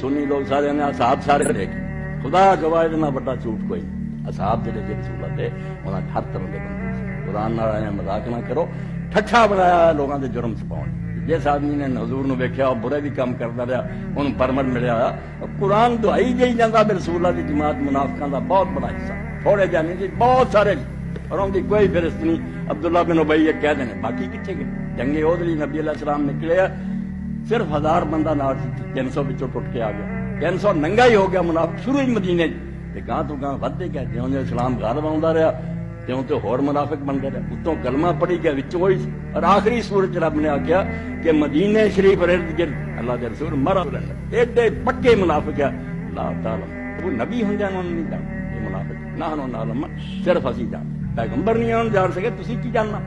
سنی لوگ سارے نے اصحاب سارے دیکھے خدا گواہ اتنا بڑا جھوٹ کوئی نہیں. اصحاب جڑے رسول تھے انہاں ہر طرح کے بندے سی. قرآن نال آیا مذاق نہ کرو, ٹھٹھا بنایا لوگوں کے جرم چھپاؤن. جس آدمی نے حضور نو ویکھیا اور برے بھی کام کرتا رہا انہوں پرمٹ ملیا. قرآن دہائی جی جاتا بھی رسول اللہ کی جماعت منافقاں دا بہت بڑا حصہ, تھوڑے جانے جی بہت سارے اور ان کی کوئی فہرست نہیں. عبداللہ بن ابی کہہ دینے باقی کتنے گئے. جنگ احد لئی نبی علیہ السلام نکلے صرف 1000 بندہ نال 300 بچوں ٹوٹ کے آ گیا. 300 ننگا ہی ہو گیا منافق شروع ہی مدینے گاہ تو گاہ ودتے گئے. جیوں جیوں اسلام غالب آتا رہا تیوں تو ہور منافق بنتے رہے. اتوں کلمہ پڑھی گیا وچوں ہوئی. اور آخری سورت رب نے آخیا کہ مدینے شریف ارد گرد اللہ کے رسول مرا ایڈے پکے منافق ہے لا تعالی وہ نبی ہوں انہوں نے نہیں جانتے. یہ منافق نہ نعلم صرف اسی جان پیغمبر نہیں انہوں جان سکے تسی کی جاننا.